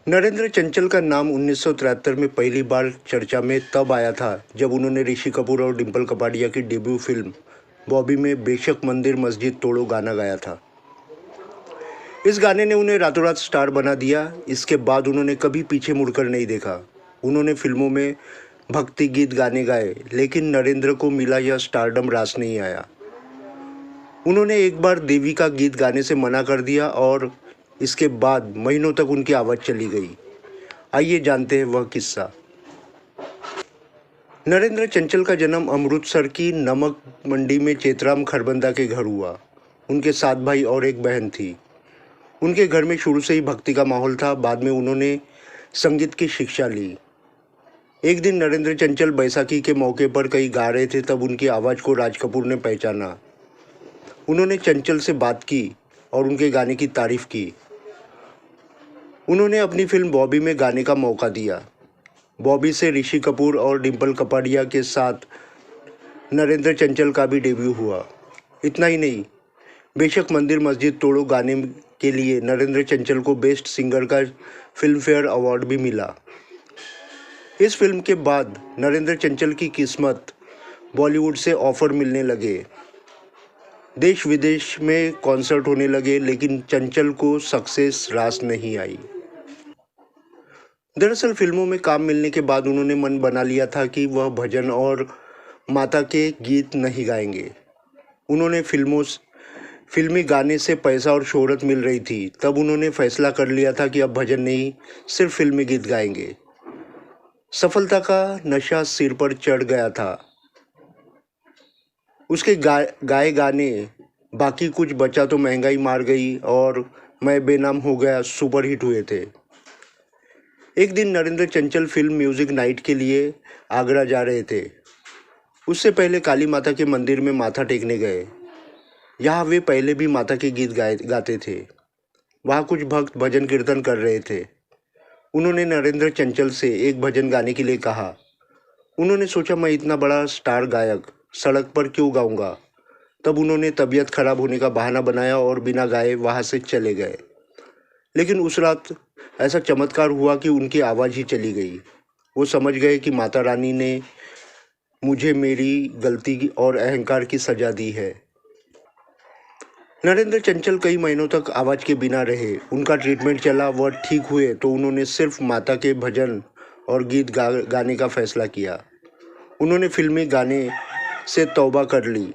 नरेंद्र चंचल का नाम 1973 में पहली बार चर्चा में तब आया था जब उन्होंने ऋषि कपूर और डिम्पल कपाड़िया की डेब्यू फिल्म बॉबी में बेशक मंदिर मस्जिद तोड़ो गाना गाया था। इस गाने ने उन्हें रातों रात स्टार बना दिया। इसके बाद उन्होंने कभी पीछे मुड़कर नहीं देखा। उन्होंने फिल्मों में भक्ति गीत गाने गाए, लेकिन नरेंद्र को मिला यह स्टारडम रास नहीं आया। उन्होंने एक बार देवी का गीत गाने से मना कर दिया और इसके बाद महीनों तक उनकी आवाज़ चली गई। आइए जानते हैं वह किस्सा। नरेंद्र चंचल का जन्म अमृतसर की नमक मंडी में चेतराम खरबंदा के घर हुआ। उनके 7 भाई और एक बहन थी। उनके घर में शुरू से ही भक्ति का माहौल था। बाद में उन्होंने संगीत की शिक्षा ली। एक दिन नरेंद्र चंचल बैसाखी के मौके पर कहीं गा रहे थे, तब उनकी आवाज़ को राज कपूर ने पहचाना। उन्होंने चंचल से बात की और उनके गाने की तारीफ की। उन्होंने अपनी फिल्म बॉबी में गाने का मौका दिया। बॉबी से ऋषि कपूर और डिम्पल कपाड़िया के साथ नरेंद्र चंचल का भी डेब्यू हुआ। इतना ही नहीं, बेशक मंदिर मस्जिद तोड़ो गाने के लिए नरेंद्र चंचल को बेस्ट सिंगर का फिल्म फेयर अवार्ड भी मिला। इस फिल्म के बाद नरेंद्र चंचल की किस्मत बॉलीवुड से ऑफर मिलने लगे। देश विदेश में कॉन्सर्ट होने लगे, लेकिन चंचल को सक्सेस रास नहीं आई। दरअसल फिल्मों में काम मिलने के बाद उन्होंने मन बना लिया था कि वह भजन और माता के गीत नहीं गाएंगे। उन्होंने फिल्मी गाने से पैसा और शोहरत मिल रही थी, तब उन्होंने फैसला कर लिया था कि अब भजन नहीं, सिर्फ फिल्मी गीत गाएंगे। सफलता का नशा सिर पर चढ़ गया था। उसके गाए गाने बाकी कुछ बचा तो महंगाई मार गई और मैं बेनाम हो गया सुपरहिट हुए थे। एक दिन Narendra Chanchal film music night के लिए आगरा जा रहे थे। उससे पहले काली माता के मंदिर में माथा टेकने गए। यहाँ वे पहले भी माता के गीत गाते थे। वहाँ कुछ भक्त भजन कीर्तन कर रहे थे। उन्होंने नरेंद्र चंचल से एक भजन गाने के लिए कहा। उन्होंने सोचा, मैं इतना बड़ा स्टार गायक सड़क पर क्यों गाऊंगा। तब उन्होंने तबीयत खराब होने का बहाना बनाया और बिना गाए वहाँ से चले गए। लेकिन उस रात ऐसा चमत्कार हुआ कि उनकी आवाज़ ही चली गई। वो समझ गए कि माता रानी ने मुझे मेरी गलती और अहंकार की सजा दी है। नरेंद्र चंचल कई महीनों तक आवाज़ के बिना रहे। उनका ट्रीटमेंट चला, वह ठीक हुए तो उन्होंने सिर्फ माता के भजन और गीत गाने का फैसला किया। उन्होंने फिल्मी गाने से तौबा कर ली।